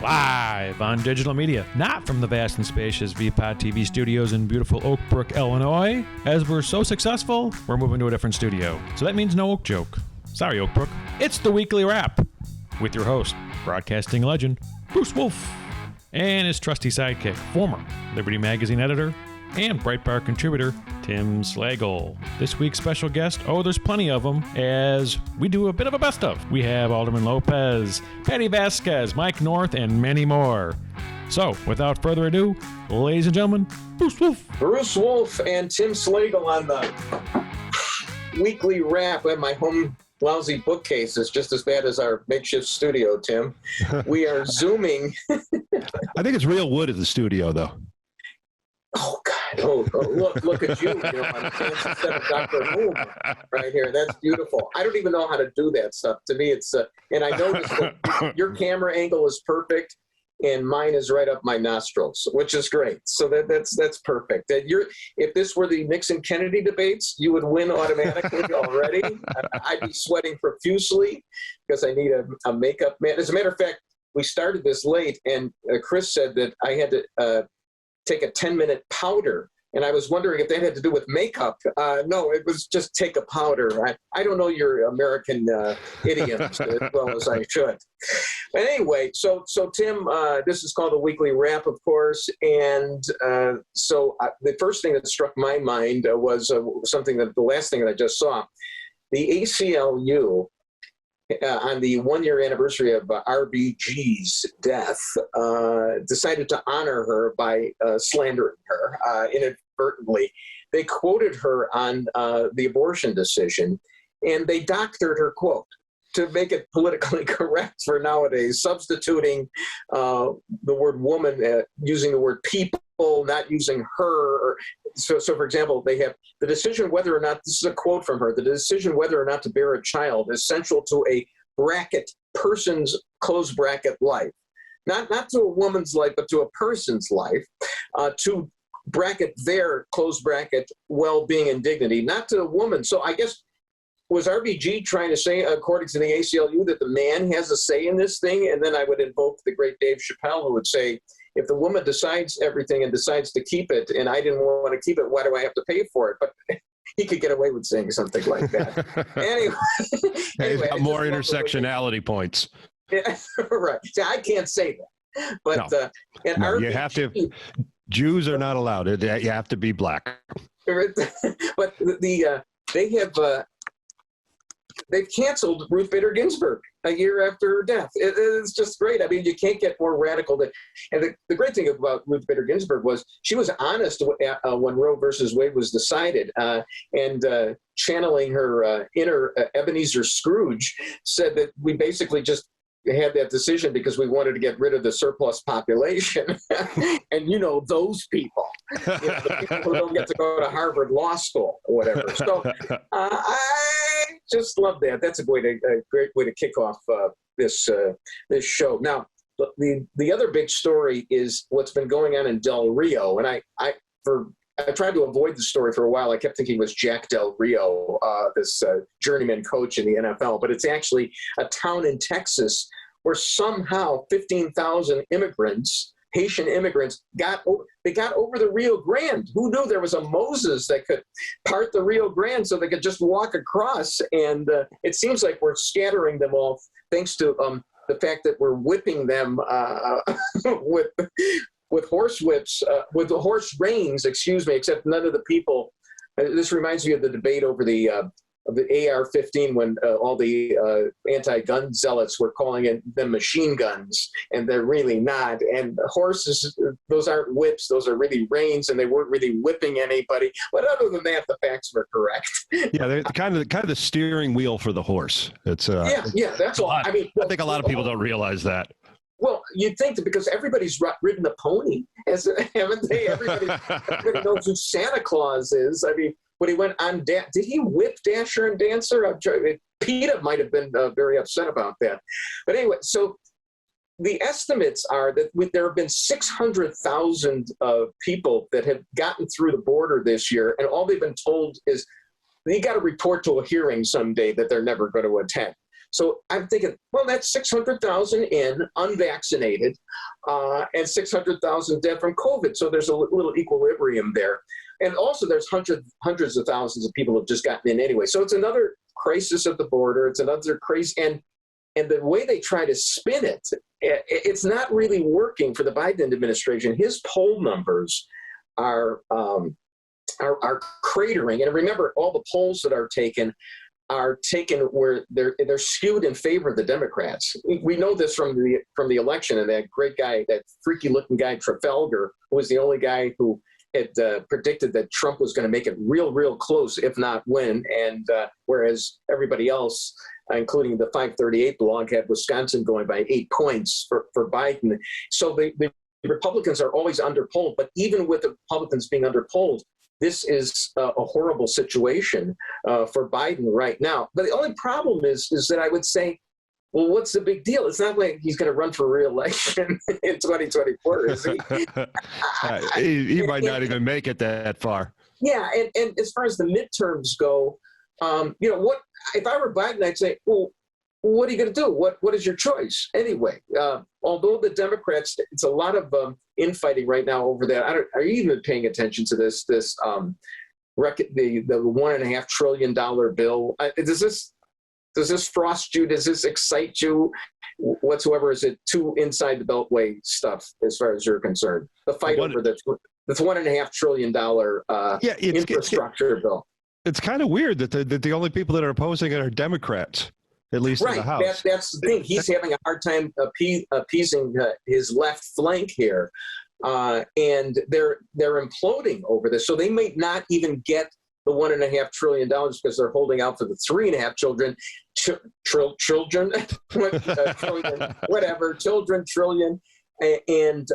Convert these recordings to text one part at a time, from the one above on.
Live on digital media, not from the vast and spacious VPOD-TV studios in beautiful Oak Brook, Illinois. As we're so successful, we're moving to a different studio. So that means no Oak joke. Sorry, Oak Brook. It's the Weekly Wrap with your host, broadcasting legend, Bruce Wolf, and his trusty sidekick, former Liberty Magazine editor and Breitbart contributor, Tim Slagle. This week's special guest, there's plenty of them, as we do a bit of a best of. We have Alderman Lopez, Patti Vasquez, Mike North, and many more. So, without further ado, ladies and gentlemen, Bruce Wolf. Bruce Wolf and Tim Slagle on the Weekly Wrap at my home lousy bookcase. Is just as bad as our makeshift studio, Tim. We are Zooming. I think it's real wood at the studio, though. Oh, God. Look at you. You know, I'm a fancy set of Dr. Who right here. That's beautiful. I don't even know how to do that stuff. To me, it's, and I noticed that your camera angle is perfect, and mine is right up my nostrils, which is great. So that's perfect. If this were the Nixon-Kennedy debates, you would win automatically already. I'd be sweating profusely because I need a makeup man. As a matter of fact, we started this late, and Chris said that I had to take a 10-minute powder, and I was wondering if that had to do with makeup. No, it was just take a powder. I don't know your American idioms as well as I should. But anyway, so Tim, this is called the Weekly Wrap, of course, and so the first thing that struck my mind was the last thing that I just saw. The ACLU, on the one-year anniversary of RBG's death, decided to honor her by slandering her inadvertently. They quoted her on the abortion decision, and they doctored her quote to make it politically correct for nowadays, substituting the word woman, using the word people, not using her. So for example, they have the decision whether or not, this is a quote from her, the decision whether or not to bear a child is central to a person's close bracket life. Not to a woman's life, but to a person's life, to bracket their close bracket well-being and dignity, not to a woman. So I guess, was RBG trying to say, according to the ACLU, that the man has a say in this thing? And then I would invoke the great Dave Chappelle, who would say, if the woman decides everything and decides to keep it, and I didn't want to keep it, why do I have to pay for it? But he could get away with saying something like that. Anyway, he's got more intersectionality points. Yeah, right. See, I can't say that. But no. And no, RBG, you have to. Jews are not allowed. You have to be black. But they have. They've canceled Ruth Bader Ginsburg a year after her death. It's just great. I mean, you can't get more radical than. And the great thing about Ruth Bader Ginsburg was she was honest when Roe versus Wade was decided, and channeling her inner Ebenezer Scrooge, said that we basically just had that decision because we wanted to get rid of the surplus population. And those people, the people who don't get to go to Harvard Law School or whatever. So I just love that. That's a great way to kick off this show. Now, the other big story is what's been going on in Del Rio, and I tried to avoid the story for a while. I kept thinking it was Jack Del Rio, this journeyman coach in the NFL, but it's actually a town in Texas where somehow 15,000 immigrants, Haitian immigrants, got over the Rio Grande. Who knew there was a Moses that could part the Rio Grande so they could just walk across? And it seems like we're scattering them all thanks to the fact that we're whipping them with horse whips, with the horse reins, except none of the people. This reminds me of the debate over the AR-15 when all the anti-gun zealots were calling them machine guns, and they're really not. And horses, those aren't whips; those are really reins, and they weren't really whipping anybody. But other than that, the facts were correct. Yeah, they're kind of the steering wheel for the horse. It's yeah, that's all. I mean, I think a lot of people don't realize that. Well, you'd think that because everybody's ridden a pony, haven't they? Everybody knows who Santa Claus is. I mean, when he went on, did he whip Dasher and Dancer? PETA might have been very upset about that. But anyway, so the estimates are that there have been 600,000 people that have gotten through the border this year, and all they've been told is they got to report to a hearing someday that they're never going to attend. So I'm thinking, well, that's 600,000 in unvaccinated and 600,000 dead from COVID. So there's a little equilibrium there. And also there's hundreds of thousands of people who have just gotten in anyway. So it's another crisis at the border. It's another crazy, and the way they try to spin it, it's not really working for the Biden administration. His poll numbers are cratering. And remember, all the polls that are taken where they're skewed in favor of the Democrats. We know this from the election, and that great guy, that freaky looking guy Trafalgar, who was the only guy who had predicted that Trump was going to make it real close, if not win. And whereas everybody else, including the 538 blog, had Wisconsin going by 8 points for Biden. So the Republicans are always underpolled, but even with the Republicans being underpolled, this is a horrible situation for Biden right now. But the only problem is that I would say, well, what's the big deal? It's not like he's going to run for re-election in 2024, is he? He might not even make it that far. Yeah, and as far as the midterms go, what if I were Biden, I'd say, well, what are you going to do? What is your choice anyway? Although the Democrats, it's a lot of infighting right now over that. Are you even paying attention to this? The $1.5 trillion bill? Does this frost you? Does this excite you whatsoever? Is it too inside the beltway stuff as far as you're concerned? The fight over this $1.5 trillion infrastructure bill. It's kind of weird that the only people that are opposing it are Democrats, at least in the House. That's the thing. He's having a hard time appeasing his left flank here, and they're imploding over this. So they may not even get the $1.5 trillion because they're holding out for the 3.5 trillion, and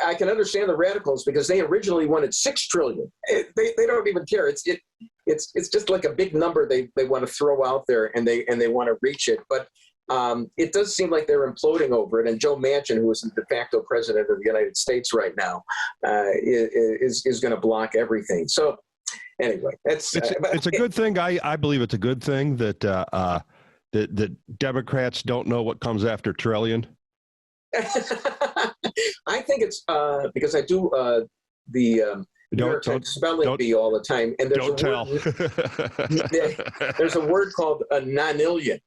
I can understand the radicals because they originally wanted 6 trillion. They don't even care. It's just like a big number they want to throw out there, and they want to reach it. But it does seem like they're imploding over it. And Joe Manchin, who is the de facto president of the United States right now, is going to block everything. So anyway, it's a good thing. I believe it's a good thing that that Democrats don't know what comes after trillion. I think it's because I do the New York Times spelling bee all the time, and there's a word called a nonillion,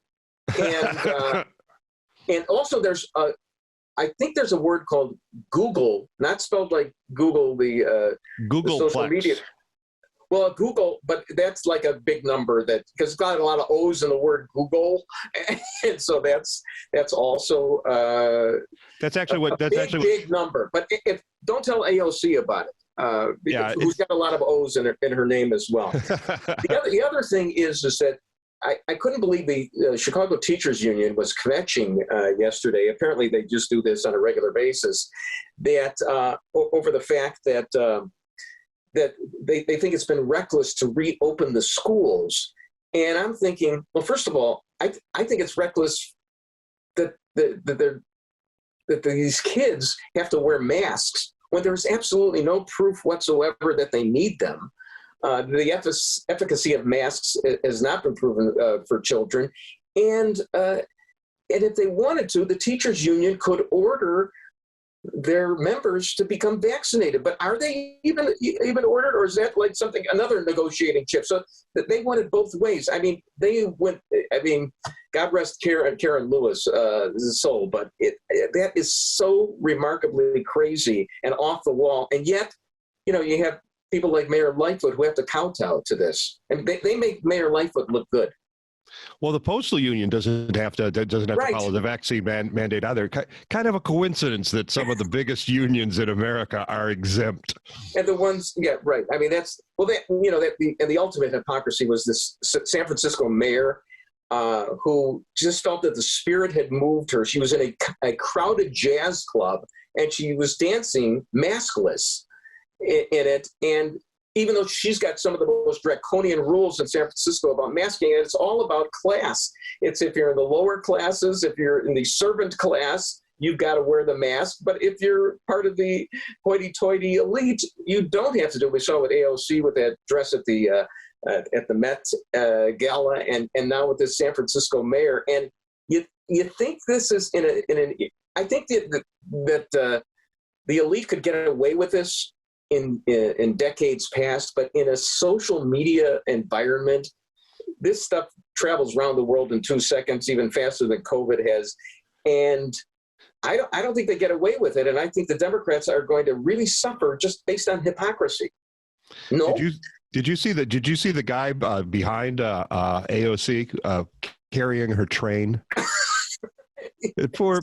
and also there's I think there's a word called Google, not spelled like Google the social media. Well, Google, but that's like a big number because it's got a lot of O's in the word Google, and so that's also big number. But don't tell AOC about it, who's got a lot of O's in her name as well. The other thing is that I couldn't believe the Chicago Teachers Union was kvetching yesterday. Apparently, they just do this on a regular basis. That over the fact that they think it's been reckless to reopen the schools. And I'm thinking, well, first of all, I think it's reckless that these kids have to wear masks when there's absolutely no proof whatsoever that they need them. The efficacy of masks has not been proven for children. And if they wanted to, the teachers union could order their members to become vaccinated, but are they even ordered, or is that like another negotiating chip? So that they wanted both ways. I mean, God rest Karen Lewis' soul, but that is so remarkably crazy and off the wall. And yet, you have people like Mayor Lightfoot who have to kowtow to this, and they make Mayor Lightfoot look good. Well, the postal union doesn't have to follow the vaccine mandate either. Kind of a coincidence that some of the biggest unions in America are exempt. And the ones, yeah, right. I mean, and the ultimate hypocrisy was this San Francisco mayor who just felt that the spirit had moved her. She was in a crowded jazz club and she was dancing maskless in it, and even though she's got some of the most draconian rules in San Francisco about masking, it's all about class. It's if you're in the lower classes, if you're in the servant class, you've got to wear the mask. But if you're part of the hoity-toity elite, you don't have to do it. We saw with AOC with that dress at the at the Met Gala, and now with this San Francisco mayor. And you think this is I think that the elite could get away with this in decades past, but in a social media environment, this stuff travels around the world in 2 seconds, even faster than COVID has. And I don't think they get away with it. And I think the Democrats are going to really suffer just based on hypocrisy. No. Did you see the guy behind AOC carrying her train? For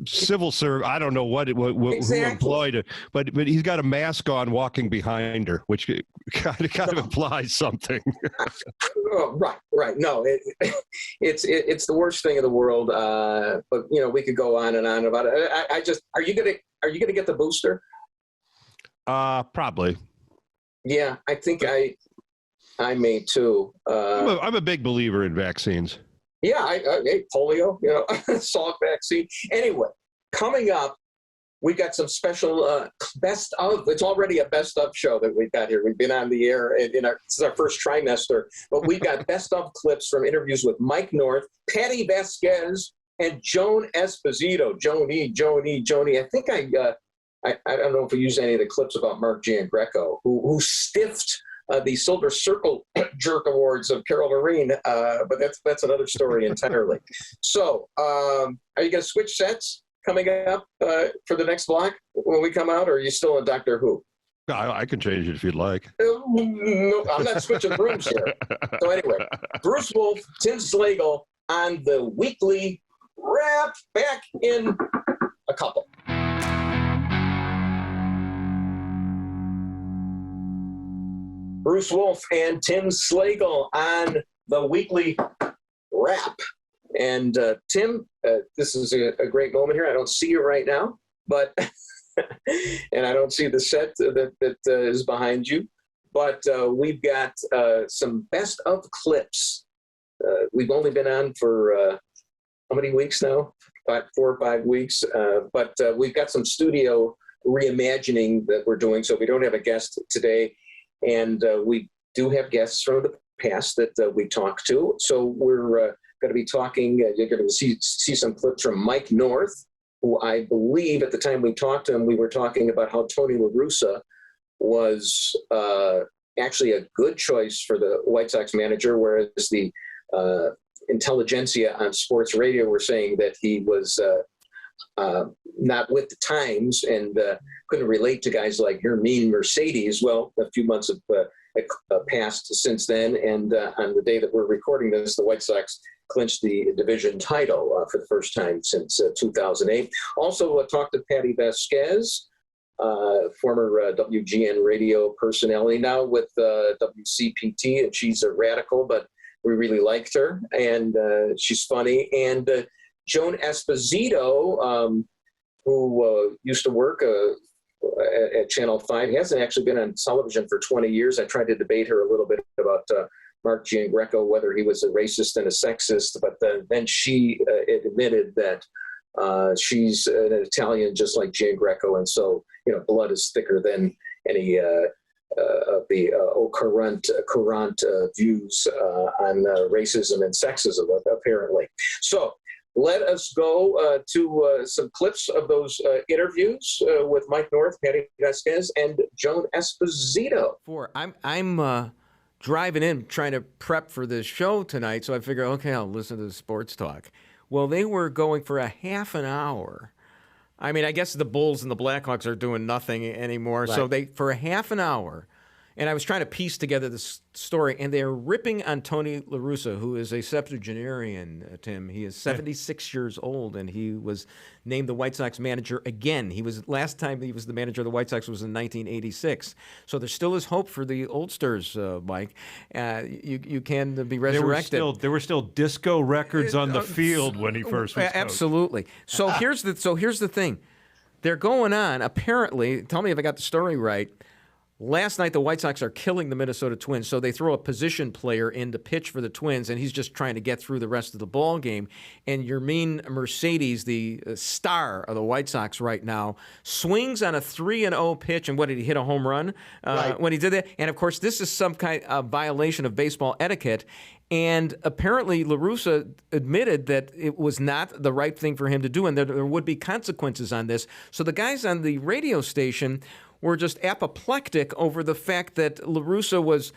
civil servant, I don't know exactly who employed it, but he's got a mask on, walking behind her, which kind of implies something. Right. No, it's the worst thing in the world. But we could go on and on about it. Are you gonna get the booster? Probably. Yeah, I think I may too. I'm a big believer in vaccines. Yeah, polio, Salk vaccine. Anyway, coming up, we've got some special best of. It's already a best of show that we've got here. We've been on the air this is our first trimester, but we've got best of clips from interviews with Mike North, Patti Vasquez, and Joan Esposito. Joni. I think I don't know if we used any of the clips about Mark Giangreco, who stiffed the Silver Circle Jerk Awards of Carol Marine, but that's another story entirely. So, are you going to switch sets coming up for the next block when we come out, or are you still on Doctor Who? I can change it if you'd like. No, I'm not switching rooms here. So anyway, Bruce Wolf, Tim Slagle on the weekly wrap, back in a couple. Bruce Wolf and Tim Slagle on the weekly wrap. And Tim, this is a great moment here. I don't see you right now, but and I don't see the set that is behind you. But we've got some best of clips. We've only been on for how many weeks now? 4 or 5 weeks. But we've got some studio reimagining that we're doing. So we don't have a guest today. And we do have guests from the past that we talked to. So we're going to be talking, you're going to see some clips from Mike North, who I believe at the time we talked to him, we were talking about how Tony La Russa was actually a good choice for the White Sox manager, whereas the intelligentsia on sports radio were saying that he was not with the times and couldn't relate to guys like Hermine Mercedes. Well, a few months have passed since then, and on the day that we're recording this, the White Sox clinched the division title for the first time since 2008. Also talked to Patti Vasquez, former WGN radio personality, now with WCPT, and she's a radical, but we really liked her, and she's funny. And Joan Esposito, who used to work at Channel 5, hasn't actually been on television for 20 years. I tried to debate her a little bit about Mark Giangreco, whether he was a racist and a sexist, but then she admitted that she's an Italian just like Giangreco, and so, blood is thicker than any of the current views on racism and sexism, apparently. So let us go to some clips of those interviews with Mike North, Patti Vasquez, and Joan Esposito. I'm driving in trying to prep for this show tonight, so I figure, okay, I'll listen to the sports talk. Well, they were going for a half an hour. I mean, I guess the Bulls and the Blackhawks are doing nothing anymore, right. So for a half an hour. And I was trying to piece together this story, and they're ripping on Tony La Russa, who is a septuagenarian, Tim. He is 76 years old, and he was named the White Sox manager again. Last time he was the manager of the White Sox was in 1986. So there still is hope for the oldsters, Mike. You can be resurrected. There were still disco records on the field when he first was coach. Absolutely. So here's the thing. They're going on, apparently, tell me if I got the story right, Last night, the White Sox are killing the Minnesota Twins, so they throw a position player in to pitch for the Twins, and he's just trying to get through the rest of the ball game. And Yermin Mercedes, the star of the White Sox right now, swings on a 3-0 pitch. And what did he hit a home run when he did that? And of course, this is some kind of violation of baseball etiquette. And apparently, La Russa admitted that it was not the right thing for him to do, and that there would be consequences on this. So the guys on the radio station were just apoplectic over the fact that La Russa was,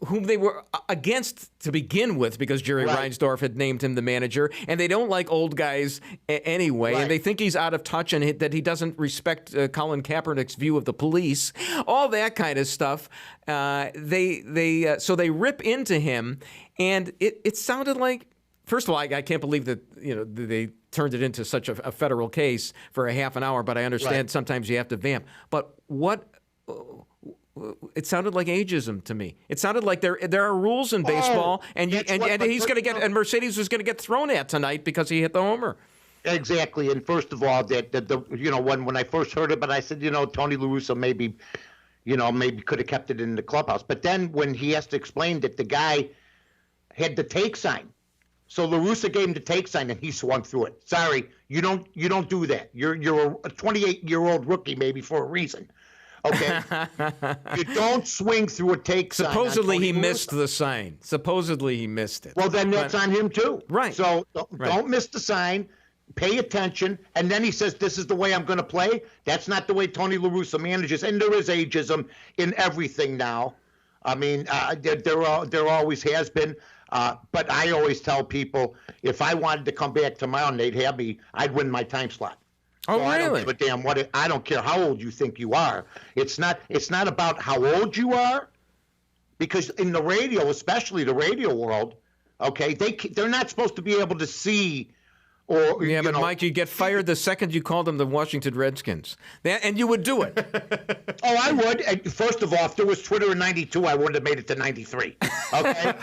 whom they were against to begin with, because Jerry Reinsdorf had named him the manager, and they don't like old guys anyway, and they think he's out of touch and that he doesn't respect Colin Kaepernick's view of the police, all that kind of stuff. So they rip into him, and it sounded like, first of all, I can't believe that they turned it into such a federal case for a half an hour, but I understand sometimes you have to vamp. But it sounded like ageism to me. It sounded like there are rules in baseball, and he's going to get, and Mercedes was going to get thrown at tonight because he hit the homer. Exactly. And first of all, when I first heard it, but I said, Tony La Russa maybe could have kept it in the clubhouse. But then when he has to explain that the guy had the take sign. So La Russa gave him the take sign, and he swung through it. Sorry, you don't do that. You're a 28-year-old rookie maybe for a reason. Okay, you don't swing through a take sign. Supposedly he missed the sign. Supposedly he missed it. Well, then that's on him too. Right. So don't miss the sign. Pay attention. And then he says, "This is the way I'm going to play." That's not the way Tony La Russa manages. And there is ageism in everything now. I mean, there always has been. But I always tell people, if I wanted to come back tomorrow and they'd have me, I'd win my time slot. Oh, so really? I don't give a damn I don't care how old you think you are. It's not about how old you are, because in the radio, especially the radio world, okay, they're not supposed to be able to see. Or, but Mike, you get fired the second you called them the Washington Redskins. And you would do it. Oh, I would. And first of all, if there was Twitter in 92, I wouldn't have made it to 93. Okay?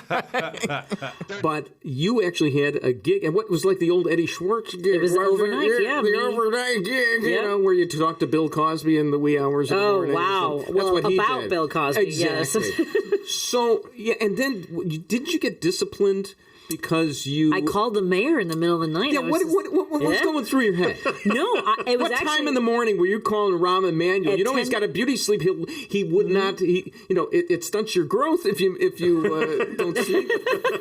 But you actually had a gig, and what was like the old Eddie Schwartz gig? It was overnight, The overnight gig, where you talked to Bill Cosby in the wee hours of the morning. Oh, wow. That's well, what he about did. Bill Cosby, exactly. yes. So, and then didn't you get disciplined because you... I called the mayor in the middle of the night. Yeah, what's going through your head? No, it was what actually... time in the morning were you calling Rahm Emanuel? He's got a beauty sleep. He would not... It stunts your growth if you don't sleep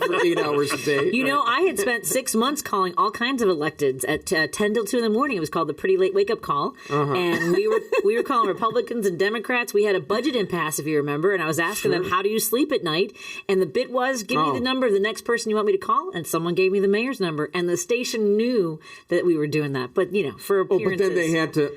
for 8 hours a day. I had spent 6 months calling all kinds of electeds at 10 till 2 in the morning. It was called the Pretty Late Wake Up Call. And we were calling Republicans and Democrats. We had a budget impasse, if you remember, and I was asking them, how do you sleep at night? And the bit was, give me the number of the next person you want me to call, and someone gave me the mayor's number, and the station knew that we were doing that. But for appearances. But then they had to.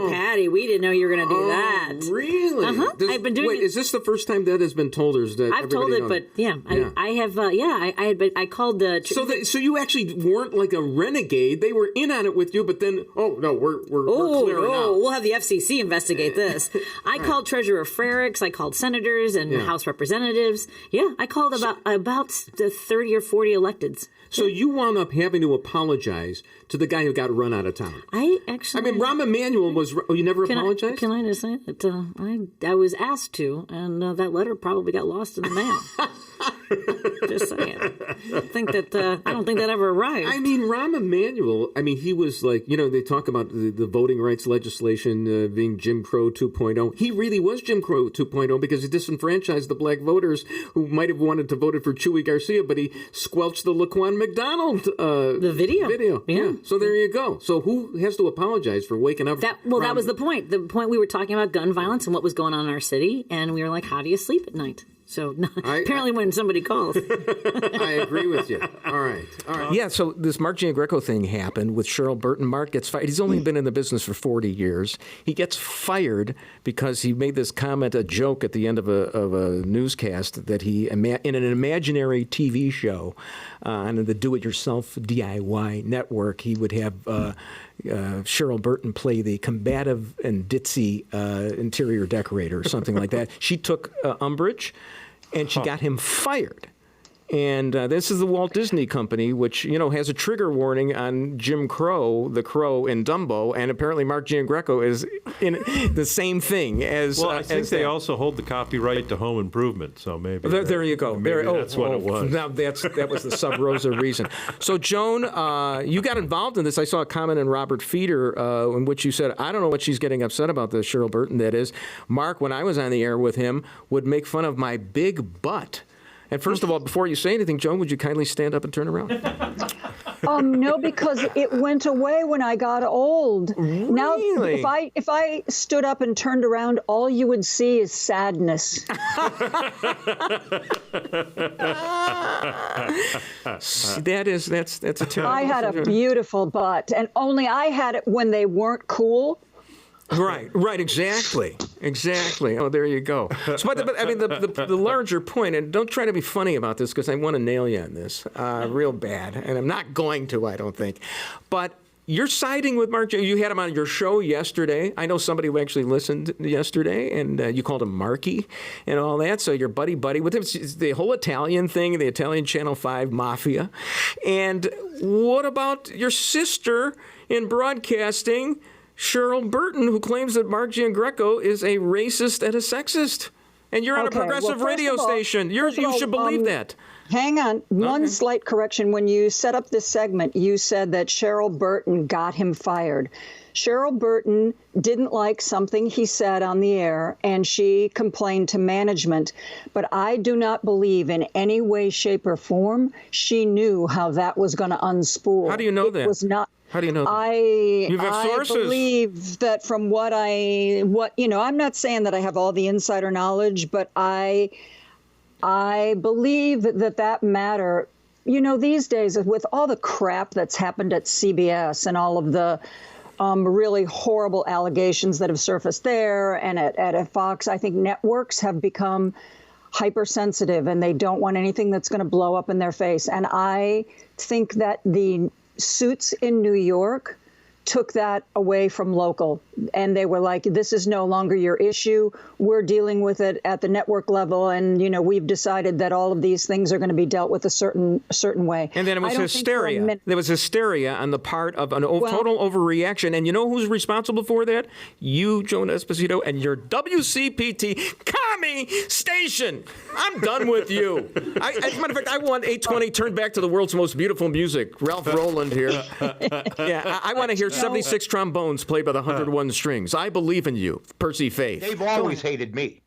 Patty, we didn't know you were going to do that. Really? I've been doing. Wait, is this the first time that has been told, or is that I've told it, but I have. I called the. So you actually weren't like a renegade. They were in on it with you, but then we're clearing out. We'll have the FCC investigate this. I called Treasurer Frericks. I called senators and House representatives. Yeah, I called about 30 or 40 electeds. So you wound up having to apologize to the guy who got run out of town. I mean, Rahm Emanuel was... you never apologized? Can I just say that I was asked to, and that letter probably got lost in the mail. Just saying. I don't think that ever arrived. I mean, Rahm Emanuel, he was like, they talk about the voting rights legislation being Jim Crow 2.0. He really was Jim Crow 2.0 because he disenfranchised the black voters who might have wanted to vote for Chewy Garcia, but he squelched the Laquan McDonald the video. Yeah. So there you go. So who has to apologize for waking up? That was the point. The point we were talking about gun violence and what was going on in our city, and we were like, how do you sleep at night? So apparently when somebody calls. I agree with you. All right. Yeah, so this Mark Giangreco thing happened with Cheryl Burton. Mark gets fired. He's only been in the business for 40 years. He gets fired because he made this comment, a joke at the end of a newscast that he, in an imaginary TV show on the Do-It-Yourself DIY network, he would have Cheryl Burton play the combative and ditzy interior decorator or something like that. She took umbrage, and she got him fired. And this is the Walt Disney Company, which, has a trigger warning on Jim Crow, the crow in Dumbo, and apparently Mark Giangreco is in the same thing as. Well, I think they also hold the copyright to Home Improvement, so maybe. There you go. Maybe that's what it was. Now that was the Sub Rosa reason. So, Joan, you got involved in this. I saw a comment in Robert Feeder in which you said, I don't know what she's getting upset about, the Cheryl Burton, that is. Mark, when I was on the air with him, would make fun of my big butt. And first of all, before you say anything, Joan, would you kindly stand up and turn around? No, because it went away when I got old. Really? Now, if I stood up and turned around, all you would see is sadness. That's a terrible. I had a beautiful butt, and only I had it when they weren't cool. Right, exactly. Oh, there you go. So, but the larger point, and don't try to be funny about this because I want to nail you on this real bad, and I'm not going to, I don't think. But you're siding with Mark. You had him on your show yesterday. I know somebody who actually listened yesterday, and you called him Marky and all that. So you're buddy with him. It's the whole Italian thing, the Italian Channel 5 mafia. And what about your sister in broadcasting, Cheryl Burton, who claims that Mark Giangreco is a racist and a sexist? And you're on a progressive radio station. You should believe that. Hang on. One slight correction. When you set up this segment, you said that Cheryl Burton got him fired. Cheryl Burton didn't like something he said on the air, and she complained to management. But I do not believe in any way, shape, or form she knew how that was going to unspool. How do you know that? It was not. How do you know that? I sources. believe that from I'm not saying that I have all the insider knowledge, but I believe that matter, these days with all the crap that's happened at CBS and all of the really horrible allegations that have surfaced there and at Fox, I think networks have become hypersensitive and they don't want anything that's going to blow up in their face. And I think that the suits in New York took that away from local, and they were like, this is no longer your issue. We're dealing with it at the network level, and we've decided that all of these things are going to be dealt with a certain way. And then it was hysteria. There was hysteria on the part of total overreaction. And you know who's responsible for that? You, Joan Esposito, and your WCPT commie station. I'm done with you. As a matter of fact, I want 820 turned back to the world's most beautiful music. Ralph Roland here. Yeah, I want to hear 76 trombones played by the 101 strings. I believe in you, Percy Faith. They've always hated me.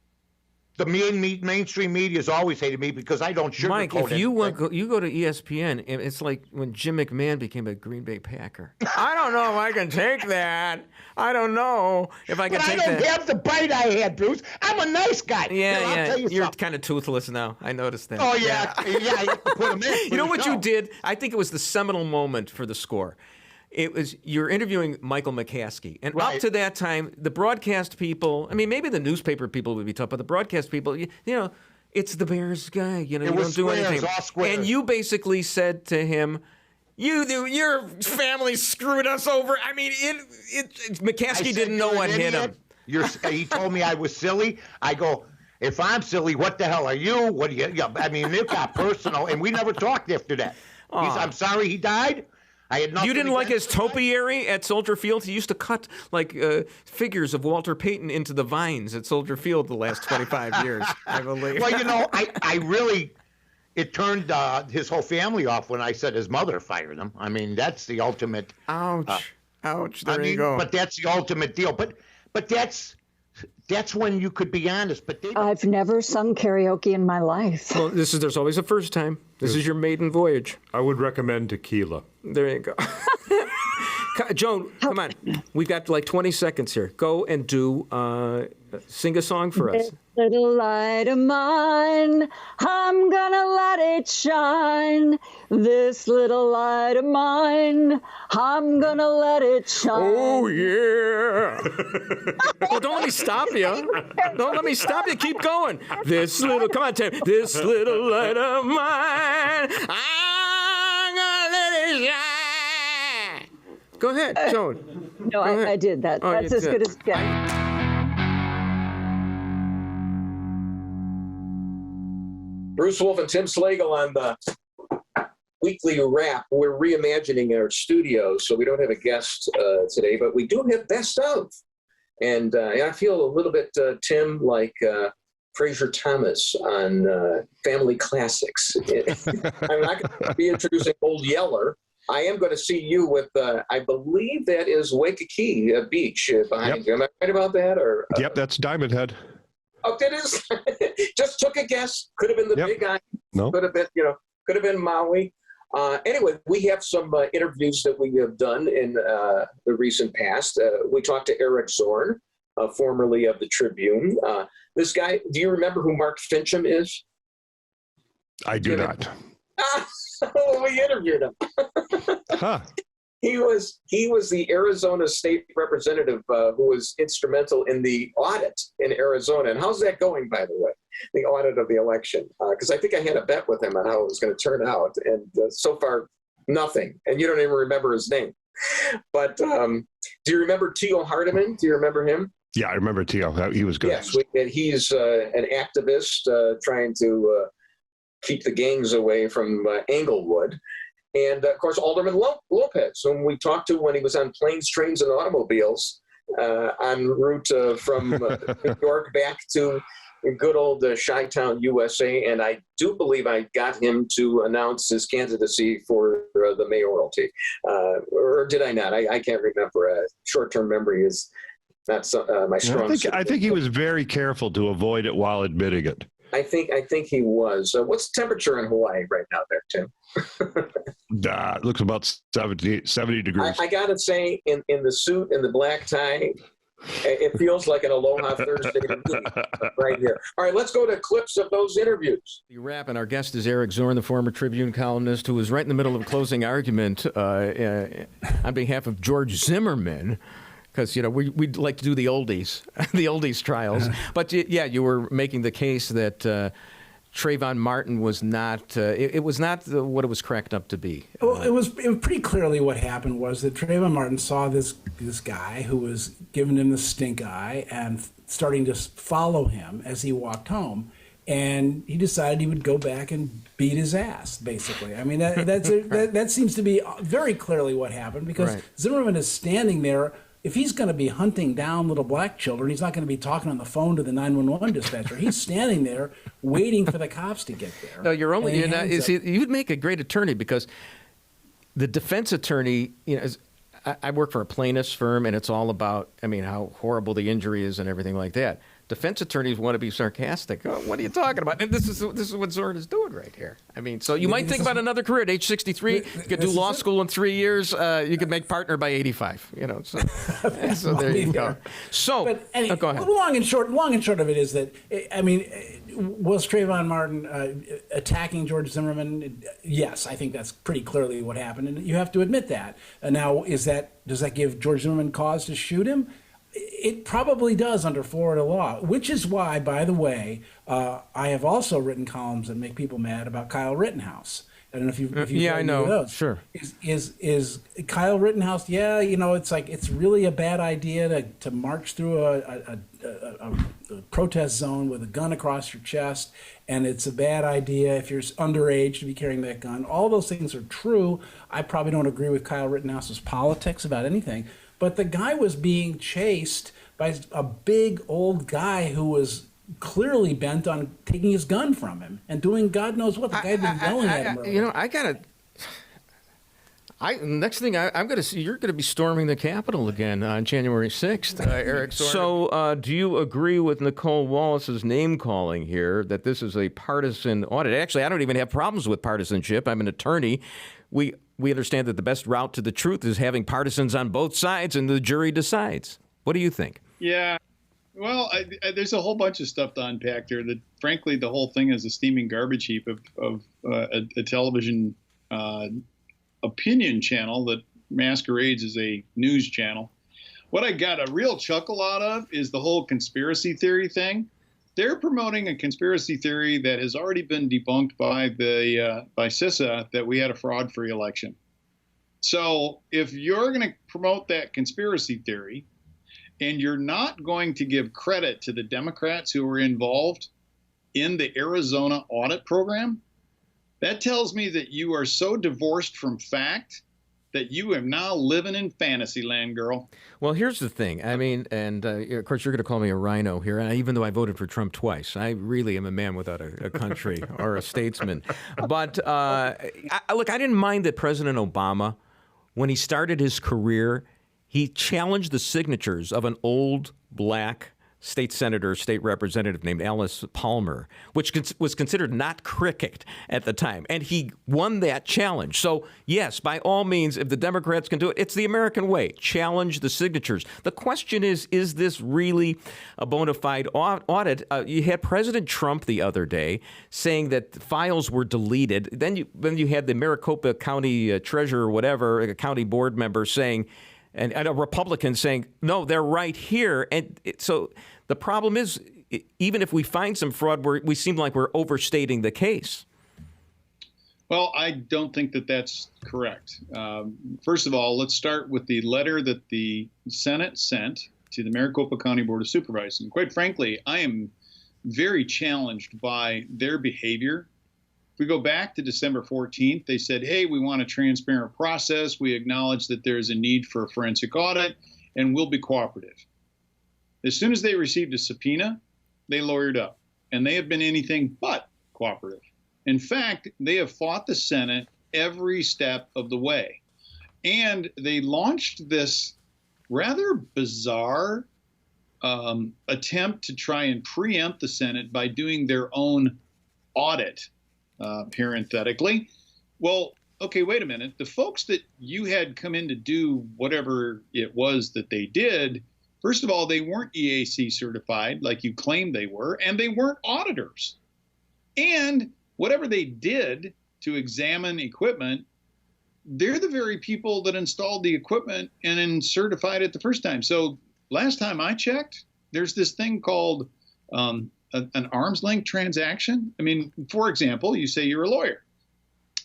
The mainstream media has always hated me because I don't sugarcoat Mike, if you go to ESPN, it's like when Jim McMahon became a Green Bay Packer. I don't know if I can take that. I don't know if I can take that. I don't have the bite I had, Bruce. I'm a nice guy. Yeah. You're kind of toothless now. I noticed that. Oh, yeah. You have to put him in. You know what you did? I think it was the seminal moment for the score. It was you're interviewing Michael McCaskey, and up to that time, the broadcast people. I mean, maybe the newspaper people would be tough, but the broadcast people, it's the Bears guy. You don't do anything. And you basically said to him, your family screwed us over. I mean, McCaskey didn't know what hit him. He told me I was silly. I go, if I'm silly, what the hell are you? What do you? I mean, it got personal, and we never talked after that. I'm sorry he died. I had nothing. You didn't like his topiary at Soldier Field? He used to cut figures of Walter Payton into the vines at Soldier Field the last 25 years, I believe. Well, I really, it turned his whole family off when I said his mother fired him. I mean, that's the ultimate. Ouch. There you go. But that's the ultimate deal. But that's when you could be honest. But I've never sung karaoke in my life. Well, there's always a first time. This is your maiden voyage. I would recommend tequila. There you go. Joan, come on. We've got like 20 seconds here. Go and sing a song for us. This little light of mine, I'm gonna let it shine. This little light of mine, I'm gonna let it shine. Oh, yeah. Oh, don't let me stop you. Don't let me stop you. Keep going. Come on, Tim. This little light of mine, I'm gonna let it shine. Go ahead, Joan. No, I did that. Oh, that's as good as it gets. Bruce Wolf and Tim Slagle on the weekly wrap. We're reimagining our studios, so we don't have a guest today, but we do have best of. And I feel a little bit, Tim, like Fraser Thomas on Family Classics. I'm not going to be introducing Old Yeller. I am going to see you with, I believe that is Waikiki Beach behind you. Am I right about that? Or Yep, that's Diamond Head. Oh, that is. Just took a guess. Could have been the Big Island. No. Could have been, could have been Maui. Anyway, we have some interviews that we have done in the recent past. We talked to Eric Zorn, formerly of the Tribune. This guy, do you remember who Mark Finchem is? I do not. We interviewed him. Huh. He was the Arizona state representative who was instrumental in the audit in Arizona. And how's that going, by the way, the audit of the election? Because I think I had a bet with him on how it was going to turn out. And so far, nothing. And you don't even remember his name. But do you remember Tio Hardiman? Do you remember him? Yeah, I remember Tio. He was good. Yes, and he's an activist trying to keep the gangs away from Englewood. And, of course, Alderman Lopez, whom we talked to when he was on Planes, Trains, and Automobiles en route from New York back to good old Chi-Town, USA. And I do believe I got him to announce his candidacy for the mayoralty. Or did I not? I can't remember. Short-term memory is not my strong suit. I think he was very careful to avoid it while admitting it. I think he was. What's the temperature in Hawaii right now there, Tim? It looks about 70 degrees. I got to say, in the suit and the black tie, it feels like an Aloha Thursday right here. All right, let's go to clips of those interviews. The wrap, and our guest is Eric Zorn, the former Tribune columnist, who was right in the middle of a closing argument on behalf of George Zimmerman. Because, we'd like to do the oldies trials. But, you were making the case that Trayvon Martin was not, it was not what it was cracked up to be. Well, it was pretty clearly what happened was that Trayvon Martin saw this guy who was giving him the stink eye and starting to follow him as he walked home. And he decided he would go back and beat his ass, basically. I mean, that seems to be very clearly what happened because right. Zimmerman is standing there. If he's going to be hunting down little black children, he's not going to be talking on the phone to the 911 dispatcher. He's standing there waiting for the cops to get there. No, you'd make a great attorney because the defense attorney, I work for a plaintiff's firm, and it's all about, how horrible the injury is and everything like that. Defense attorneys want to be sarcastic. Oh, what are you talking about? And this is what Zorn is doing right here. So you might think about another career at age 63. You could do law school in 3 years. You could make partner by 85. So there you go. So but anyway, go ahead. Long and short of it is that was Trayvon Martin attacking George Zimmerman? Yes, I think that's pretty clearly what happened, and you have to admit that. Now, does that give George Zimmerman cause to shoot him? It probably does under Florida law, which is why, by the way, I have also written columns that make people mad about Kyle Rittenhouse. I don't know if you've I know. Those. Sure. Is Kyle Rittenhouse? Yeah, it's really a bad idea to march through a protest zone with a gun across your chest, and it's a bad idea if you're underage to be carrying that gun. All those things are true. I probably don't agree with Kyle Rittenhouse's politics about anything. But the guy was being chased by a big old guy who was clearly bent on taking his gun from him and doing God knows what. The guy had been yelling at him. Next thing I'm going to see, you're going to be storming the Capitol again on January 6th, Eric. So do you agree with Nicole Wallace's name calling here that this is a partisan audit? Actually, I don't even have problems with partisanship. I'm an attorney. We understand that the best route to the truth is having partisans on both sides, and the jury decides. What do you think? Yeah. Well, there's a whole bunch of stuff to unpack there. That, frankly, the whole thing is a steaming garbage heap of a television opinion channel that masquerades as a news channel. What I got a real chuckle out of is the whole conspiracy theory thing. They're promoting a conspiracy theory that has already been debunked by CISA that we had a fraud-free election. So if you're going to promote that conspiracy theory and you're not going to give credit to the Democrats who were involved in the Arizona audit program, that tells me that you are so divorced from fact that you are now living in fantasy land, girl. Well, here's the thing. I mean, and of course, you're going to call me a rhino here, and even though I voted for Trump twice, I really am a man without a country or a statesman. But look, I didn't mind that President Obama, when he started his career, he challenged the signatures of an old black state senator, state representative named Alice Palmer, which was considered not cricket at the time. And he won that challenge. So, yes, by all means, if the Democrats can do it, it's the American way. Challenge the signatures. The question is this really a bona fide audit? You had President Trump the other day saying that files were deleted. Then you had the Maricopa County treasurer or whatever, a county board member saying, and a Republican saying, no, they're right here. And so the problem is, even if we find some fraud, we seem like we're overstating the case. Well, I don't think that that's correct. First of all, let's start with the letter that the Senate sent to the Maricopa County Board of Supervisors. And quite frankly, I am very challenged by their behavior. If we go back to December 14th, they said, hey, we want a transparent process. We acknowledge that there's a need for a forensic audit, and we'll be cooperative. As soon as they received a subpoena, they lawyered up, and they have been anything but cooperative. In fact, they have fought the Senate every step of the way. And they launched this rather bizarre attempt to try and preempt the Senate by doing their own audit. Parenthetically, well, okay, wait a minute. The folks that you had come in to do whatever it was that they did, first of all, they weren't EAC certified like you claimed they were, and they weren't auditors. And whatever they did to examine equipment, they're the very people that installed the equipment and then certified it the first time. So last time I checked, there's this thing called an arm's length transaction. I mean, for example, you say you're a lawyer.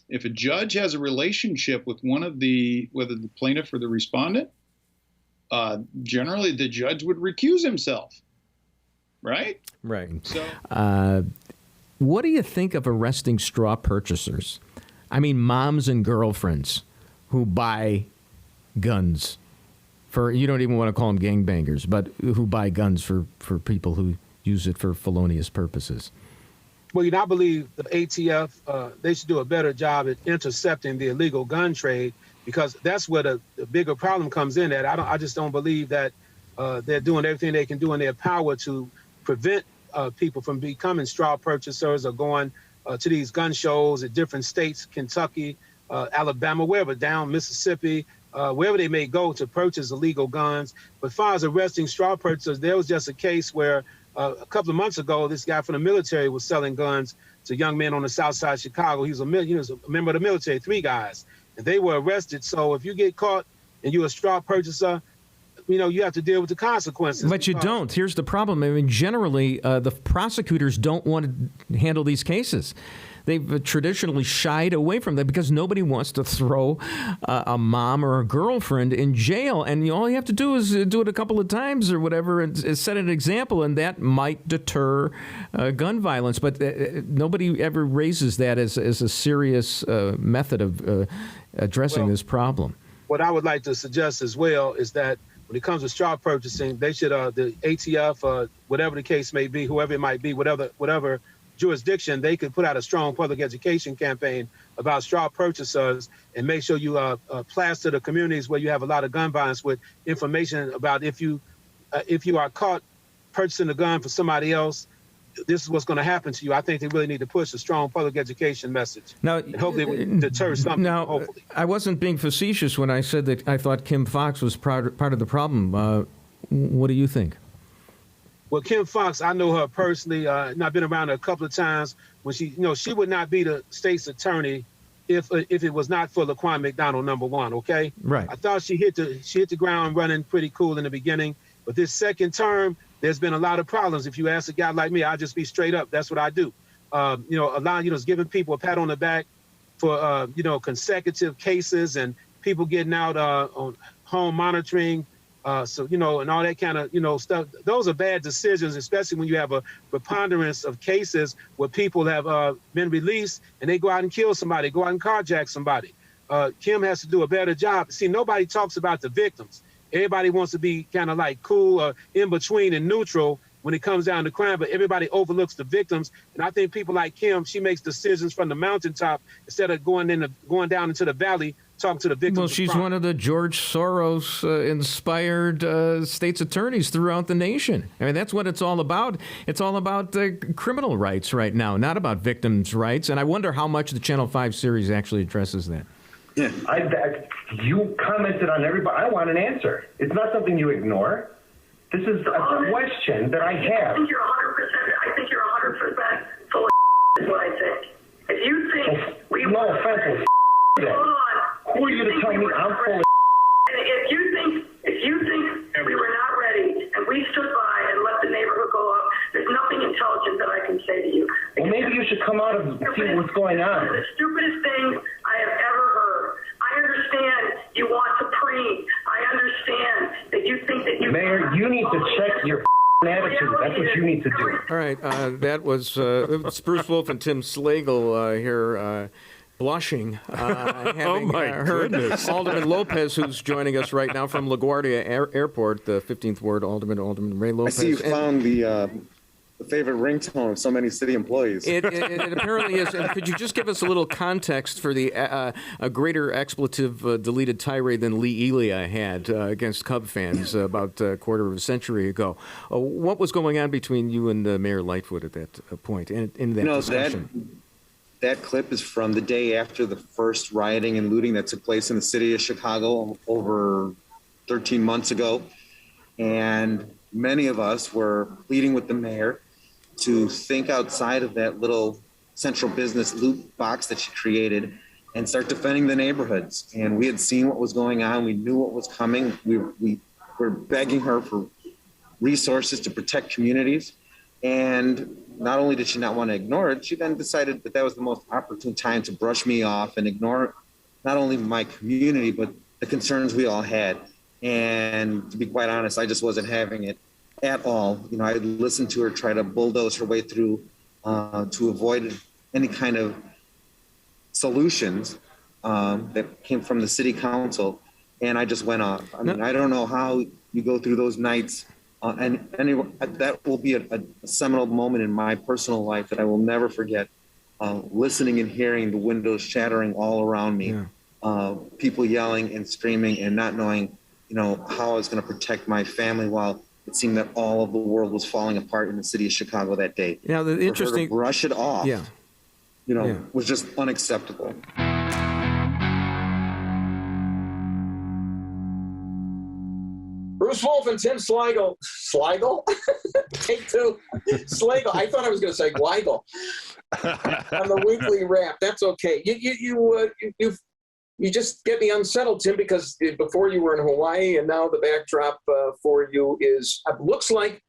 If a judge has a relationship with whether the plaintiff or the respondent, generally the judge would recuse himself, right? Right. So, what do you think of arresting straw purchasers? I mean, moms and girlfriends who buy guns for, you don't even want to call them gangbangers, but who buy guns for people who use it for felonious purposes. Well, I believe the ATF, they should do a better job at intercepting the illegal gun trade, because that's where the bigger problem comes in at. I just don't believe that they're doing everything they can do in their power to prevent people from becoming straw purchasers or going to these gun shows at different states, Kentucky, Alabama, wherever, down Mississippi, wherever they may go to purchase illegal guns. But as far as arresting straw purchasers, there was just a case where a couple of months ago, this guy from the military was selling guns to young men on the south side of Chicago. He was a member of the military, 3 guys, and they were arrested. So if you get caught and you're a straw purchaser, you have to deal with the consequences. But you don't. Here's the problem. I mean, generally, the prosecutors don't want to handle these cases. They've traditionally shied away from that because nobody wants to throw a mom or a girlfriend in jail. And all you have to do is do it a couple of times or whatever and set an example, and that might deter gun violence. But nobody ever raises that as a serious method of addressing this problem. What I would like to suggest as well is that when it comes to straw purchasing, they should, the ATF, whatever the case may be, whoever it might be, whatever jurisdiction, they could put out a strong public education campaign about straw purchasers and make sure you plaster the communities where you have a lot of gun violence with information about if you are caught purchasing a gun for somebody else, this is what's going to happen to you. I think they really need to push a strong public education message. Now, and hope they would deter something. Now, hopefully. I wasn't being facetious when I said that I thought Kim Foxx was part of the problem. What do you think? Well, Kim Foxx, I know her personally, and I've been around her a couple of times. When she would not be the state's attorney if it was not for Laquan McDonald, number one. Okay, right. I thought she hit the ground running pretty cool in the beginning, but this second term, there's been a lot of problems. If you ask a guy like me, I'll just be straight up. That's what I do. A lot, is giving people a pat on the back for consecutive cases and people getting out on home monitoring. So, and all that kind of, stuff. Those are bad decisions, especially when you have a preponderance of cases where people have been released and they go out and kill somebody, go out and carjack somebody. Kim has to do a better job. See, nobody talks about the victims. Everybody wants to be kind of like cool or in between and neutral when it comes down to crime, but everybody overlooks the victims. And I think people like Kim, she makes decisions from the mountaintop instead of going down into the valley, talking to the victims. Well, she's one of the George Soros inspired state's attorneys throughout the nation. I mean, that's what it's all about. It's all about criminal rights right now, not about victims' rights. And I wonder how much the Channel 5 series actually addresses that. Yeah, you commented on everybody. I want an answer. It's not something you ignore. This is a question that I have. I think you're 100% full of is what I think. If you think no offense, hold on. Who are you to tell me I'm full of and if you think we were not ready and we stood by and let the neighborhood go up, there's nothing intelligent that I can say to you. Well, maybe you should come out and see what's going on. The stupidest thing I have ever heard. I understand you want to preen. I understand that you think that you... Mayor, you need to check your attitude. That's what you need to do. All right, that was Bruce Wolf and Tim Slagle here blushing, having heard Alderman Lopez, who's joining us right now from LaGuardia Airport, the 15th Ward Alderman Ray Lopez. I see you found the favorite ringtone of so many city employees. It apparently is. And could you just give us a little context for the a greater expletive deleted tirade than Lee Elia had against Cub fans about a quarter of a century ago? What was going on between you and Mayor Lightfoot at that point in that discussion? That clip is from the day after the first rioting and looting that took place in the city of Chicago over 13 months ago. And many of us were pleading with the mayor to think outside of that little central business loop box that she created and start defending the neighborhoods. And we had seen what was going on. We knew what was coming. We were begging her for resources to protect communities. And not only did she not want to ignore it, she then decided that was the most opportune time to brush me off and ignore not only my community, but the concerns we all had. And to be quite honest, I just wasn't having it at all. I listened to her try to bulldoze her way through to avoid any kind of solutions that came from the city council. And I just went off. I mean, I don't know how you go through those nights. And that will be a seminal moment in my personal life that I will never forget. Listening and hearing the windows shattering all around me, people yelling and screaming and not knowing, how I was going to protect my family while it seemed that all of the world was falling apart in the city of Chicago that day. Now, the interesting... For her to brush it off, was just unacceptable. Bruce Wolf and Tim Slagle. Take two. Slagle. I thought I was going to say Weigel. On the weekly wrap. That's okay. You just get me unsettled, Tim, because before you were in Hawaii, and now the backdrop for you is looks like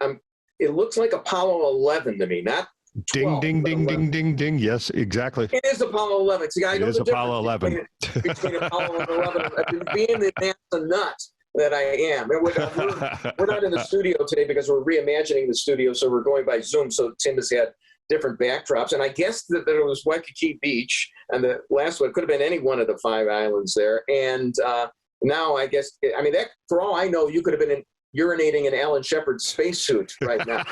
Apollo 11 to me, not 12, ding, ding, ding, ding, ding. Yes, exactly. It is Apollo 11. See, I know the Apollo 11 between Apollo and 11. Being the NASA nut that I am. And we're not in the studio today because we're reimagining the studio, so we're going by Zoom. So Tim has had different backdrops, and I guess that there was Waikiki Beach, and the last one could have been any one of the 5 islands there. And now I guess, that for all I know, you could have been urinating in Alan Shepard's spacesuit right now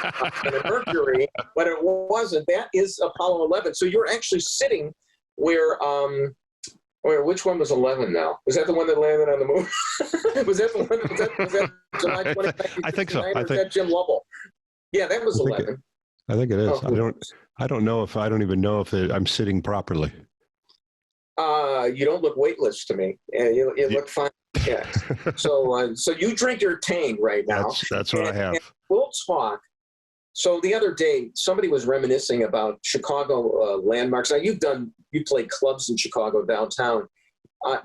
in a Mercury, but it wasn't. That is Apollo 11. So you're actually sitting where. Which one was 11 now? Was that the one that landed on the moon? Was that the one? Was that July 22nd? I think so. I think that Jim Lovell. Yeah, that was 11. I think it is. Oh, cool. I don't even know if I'm sitting properly. You don't look weightless to me. You look fine. Yeah. So you drink your Tang right now. That's what I have. We'll talk. So the other day, somebody was reminiscing about Chicago landmarks. Now you played clubs in Chicago downtown.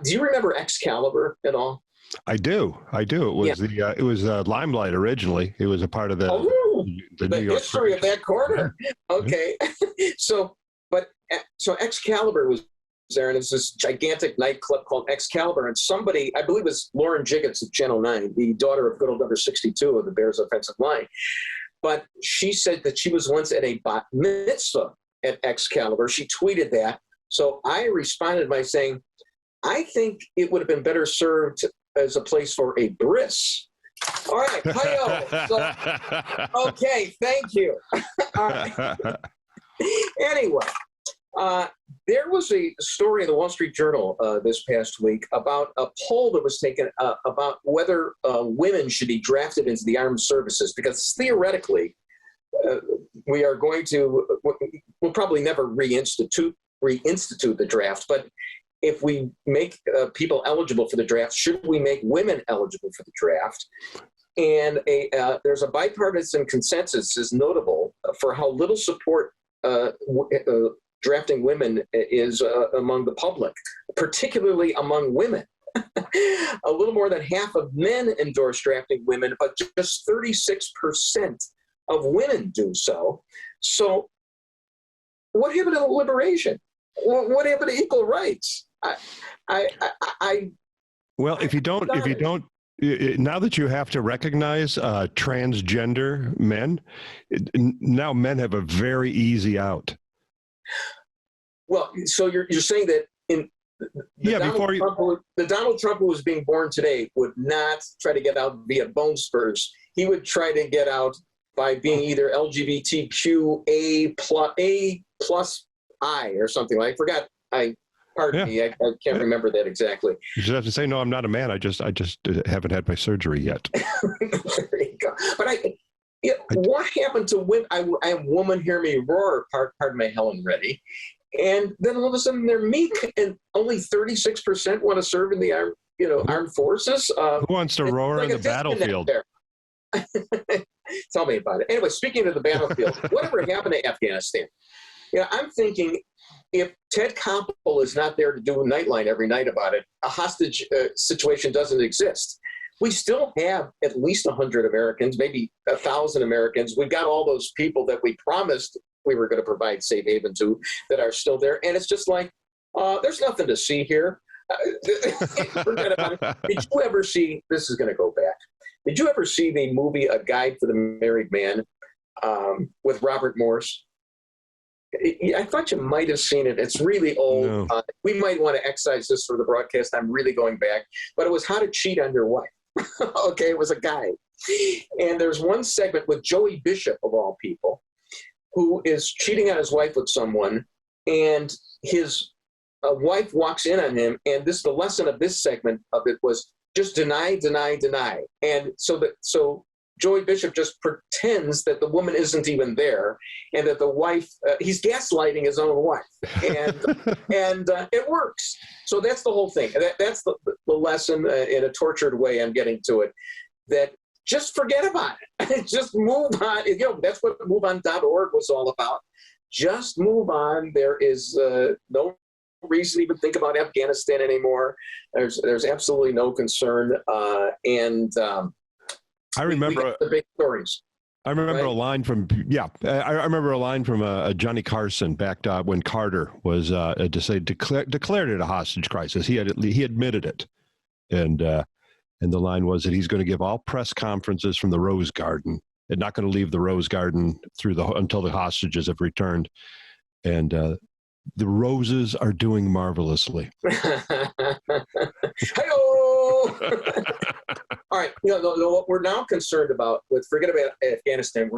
Do you remember Excalibur at all? I do. It was it was Limelight originally. It was a part of the New York history of that corner. Okay. So Excalibur was there, and it's this gigantic nightclub called Excalibur, and somebody, I believe it was Lauren Jiggets of Channel 9, the daughter of good old number 62 of the Bears offensive line, but she said that she was once at a bat mitzvah at Excalibur. She tweeted that. So I responded by saying, I think it would have been better served as a place for a bris. All right, hi-yo. So, okay, thank you. All right. Anyway, there was a story in the Wall Street Journal this past week about a poll that was taken about whether women should be drafted into the armed services, because theoretically, we are going to, we'll probably never reinstitute the draft, but if we make people eligible for the draft, should we make women eligible for the draft? And there's a bipartisan consensus is notable for how little support drafting women is among the public, particularly among women. A little more than half of men endorse drafting women, but just 36% of women do so. So what happened to liberation? What happened to equal rights? Well, if you don't, now that you have to recognize transgender men, now men have a very easy out. Well, so you're saying that the Donald Trump who was being born today would not try to get out via bone spurs. He would try to get out by being either LGBTQ A plus I or something like. I forgot. Pardon me. I can't remember that exactly. You just have to say, no, I'm not a man. I just haven't had my surgery yet. There you go. But what happened to women? I am woman, hear me roar. Pardon my Helen Reddy. And then all of a sudden they're meek, and only 36% want to serve in the armed forces. Who wants to roar like on the battlefield? Tell me about it. Anyway, speaking of the battlefield, whatever happened to Afghanistan? I'm thinking if Ted Koppel is not there to do a Nightline every night about it, a hostage situation doesn't exist. We still have at least 100 Americans, maybe 1,000 Americans. We've got all those people that we promised we were going to provide safe haven to that are still there. And it's just like, there's nothing to see here. Forget about it. Did you ever see, this is going to go back. Did you ever see the movie A Guide for the Married Man with Robert Morse? I thought you might have seen it. It's really old. No. We might want to excise this for the broadcast. I'm really going back. But it was How to Cheat on Your Wife. Okay, it was a guide. And there's one segment with Joey Bishop, of all people, who is cheating on his wife with someone, and his wife walks in on him. And the lesson of this segment of it was just deny, deny, deny. And so Joey Bishop just pretends that the woman isn't even there, and that the wife, he's gaslighting his own wife, and it works. So that's the whole thing. That's the lesson in a tortured way. I'm getting to it, that just forget about it. Just move on. That's what MoveOn.org was all about. Just move on. There is no reason to even think about Afghanistan anymore. There's absolutely no concern. I remember the big stories. I remember a line from I remember a line from Johnny Carson back when Carter was declared it a hostage crisis. He admitted it, and the line was that he's going to give all press conferences from the Rose Garden and not going to leave the Rose Garden until the hostages have returned, and the roses are doing marvelously. Hi-oh! All right, what we're now concerned about forget about Afghanistan.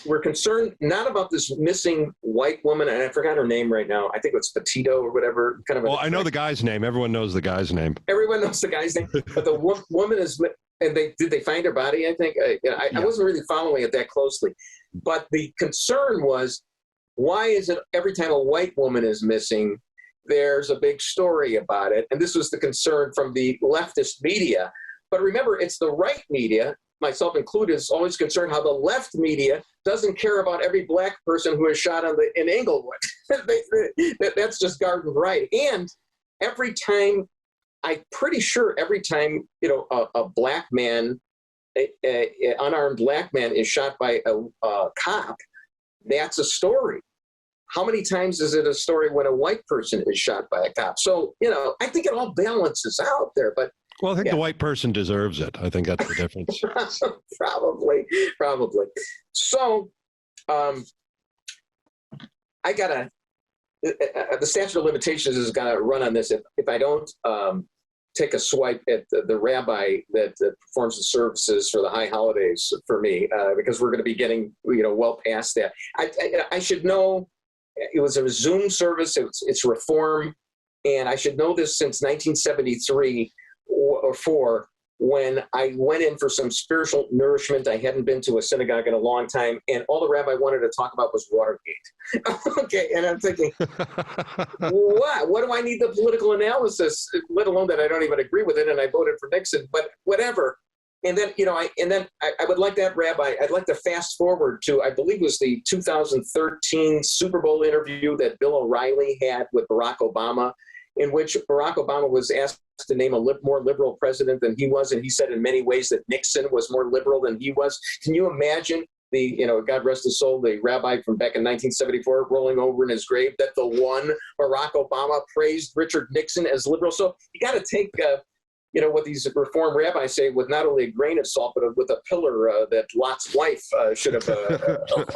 We're concerned not about this missing white woman, and I forgot her name right now. I think it's Petito or whatever. I know the guy's name. Everyone knows the guy's name. Everyone knows the guy's name, but the woman is. And did they find her body? I think I wasn't really following it that closely, but the concern was, why is it every time a white woman is missing, there's a big story about it? And this was the concern from the leftist media. But remember, it's the right media, myself included, is always concerned how the left media doesn't care about every black person who is shot in Englewood. That's just garden right. And every time, I'm pretty sure every time, a black man, an unarmed black man is shot by a cop, that's a story. how many times is it a story when a white person is shot by a cop? So, I think it all balances out there. But well, I think the white person deserves it. I think that's the difference. Probably. So, the statute of limitations is going to run on this if I don't take a swipe at the rabbi that performs the services for the high holidays for me, because we're going to be getting well past that. I should know it was a Zoom service. It's reform, and I should know this since 1973 or 4, when I went in for some spiritual nourishment. I hadn't been to a synagogue in a long time, and all the rabbi wanted to talk about was Watergate. Okay, and I'm thinking, what do I need the political analysis, let alone that I don't even agree with it, and I voted for Nixon, but whatever. And then, I would like that rabbi, I'd like to fast forward to, I believe it was the 2013 Super Bowl interview that Bill O'Reilly had with Barack Obama, in which Barack Obama was asked to name a more liberal president than he was, and he said in many ways that Nixon was more liberal than he was. Can you imagine God rest his soul, the rabbi from back in 1974 rolling over in his grave that the one Barack Obama praised Richard Nixon as liberal? So you got to take what these reform rabbis say with not only a grain of salt, but with a pillar that Lot's wife should have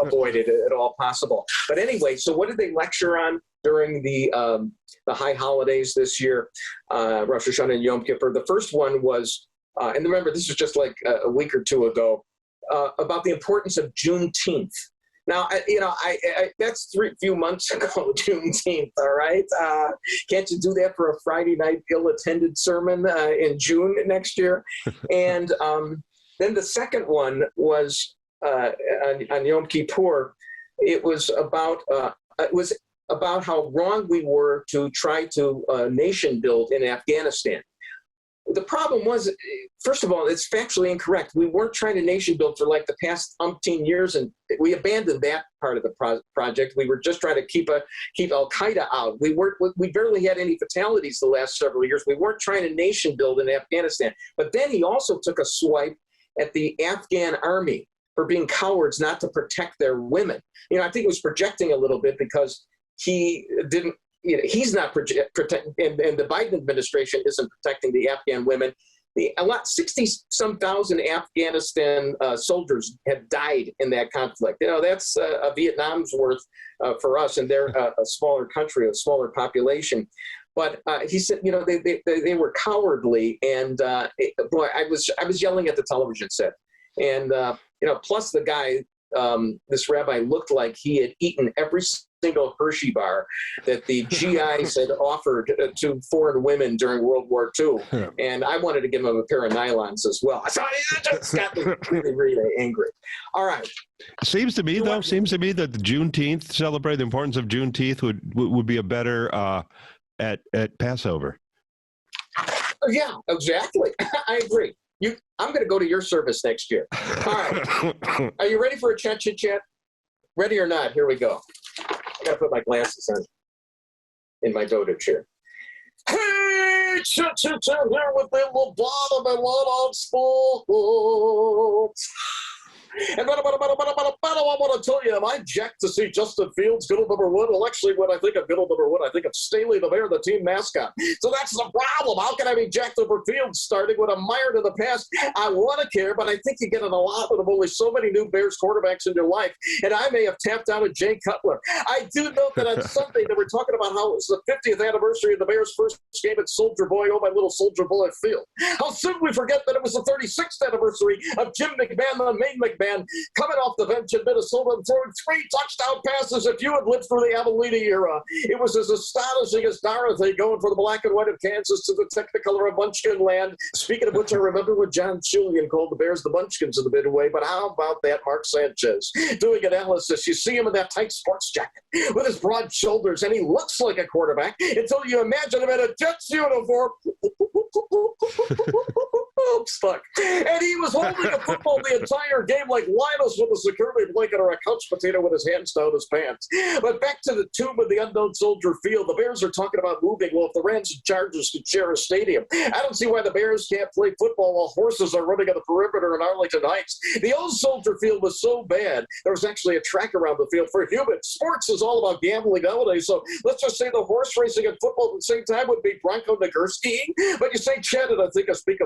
avoided at all possible. But anyway, so what did they lecture on during the high holidays this year, Rosh Hashanah and Yom Kippur? The first one was, and remember, this was just like a week or two ago, about the importance of Juneteenth. Now, that's few months ago, Juneteenth, all right? Can't you do that for a Friday night ill-attended sermon in June next year? And then the second one was on Yom Kippur. It was about how wrong we were to try to nation build in Afghanistan. The problem was, first of all, it's factually incorrect. We weren't trying to nation build for like the past umpteen years, and we abandoned that part of the project. We were just trying to keep Al-Qaeda out. We barely had any fatalities the last several years. We weren't trying to nation build in Afghanistan. But then he also took a swipe at the Afghan army for being cowards not to protect their women. I think he was projecting a little bit because he didn't. He's not protecting, and the Biden administration isn't protecting the Afghan women. 60-some thousand Afghanistan soldiers have died in that conflict. That's a Vietnam's worth for us, and they're a smaller country, a smaller population. But he said, they were cowardly, and boy, I was yelling at the television set, and plus the guy, this rabbi looked like he had eaten every single Hershey bar that the GIs had offered to foreign women during World War II. And I wanted to give him a pair of nylons as well. So it just got me really, really angry. All right. Seems to me that the Juneteenth, celebrate the importance of Juneteenth would be a better at Passover. Yeah, exactly. I agree. I'm going to go to your service next year. All right. Are you ready for a Chet Chitchat? Ready or not? Here we go. I got to put my glasses on in my dotage here. Hey, Chet Chitchat here with the lobotomy and on sports. And I want to tell you, am I jacked to see Justin Fields, Goodle number 1? Well, actually, when I think of Goodle number 1, I think of Staley the Bear, the team mascot. So that's the problem. How can I be jacked over Fields starting when I'm mired in the past? I want to care, but I think you get an allotment of only so many new Bears quarterbacks in your life, and I may have tapped out at Jay Cutler. I do note that on Sunday they were talking about how it was the 50th anniversary of the Bears' first game at Soldier Boy, oh, my little Soldier Boy field. How soon we forget that it was the 36th anniversary of Jim McMahon, the main McMahon, coming off the bench in Minnesota and throwing 3 touchdown passes. If you had lived through the Avellini era, it was as astonishing as Dorothy going for the black and white of Kansas to the Technicolor of Munchkin land. Speaking of which, I remember when John Julian called the Bears the Munchkins of the Midway, but how about that Mark Sanchez doing analysis? You see him in that tight sports jacket with his broad shoulders, and he looks like a quarterback until you imagine him in a Jets uniform. Oh, I'm stuck. And he was holding a football the entire game like Linus with a security blanket or a couch potato with his hands down his pants. But back to the tomb of the unknown soldier field. The Bears are talking about moving. Well, if the Rams and Chargers could share a stadium, I don't see why the Bears can't play football while horses are running on the perimeter in Arlington Heights. The old soldier field was so bad, there was actually a track around the field for humans. Sports is all about gambling nowadays, so let's just say the horse racing and football at the same time would be Bronco Nagurski. But you say Chet, and I think I speak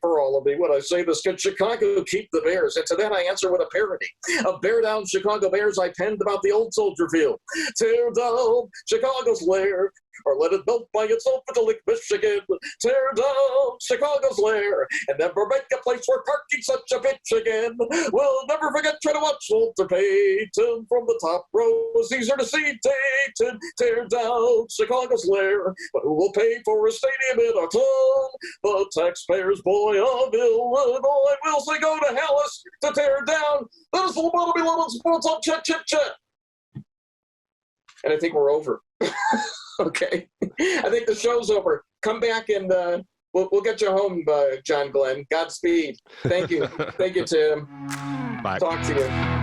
for all of me when I say this. Can Chicago keep the Bears? And to that I answer with a parody of Bear Down Chicago Bears I penned about the old soldier field. Tear down Chicago's lair, or let it melt by itself into Lake Michigan. Tear down Chicago's lair, and never make a place where parking's such a bitch again. We'll never forget trying to watch Walter Payton from the top row. It's easier to see Dayton. Tear down Chicago's lair, but who will pay for a stadium in our town? The taxpayers, boy, of Illinois. Will say go to Hallis to tear down. That is the Bottom 11 Sports on Chet Chitchat. And I think we're over. Okay. I think the show's over. Come back and we'll get you home, John Glenn. Godspeed. Thank you. Thank you, Tim. Bye. Talk to you.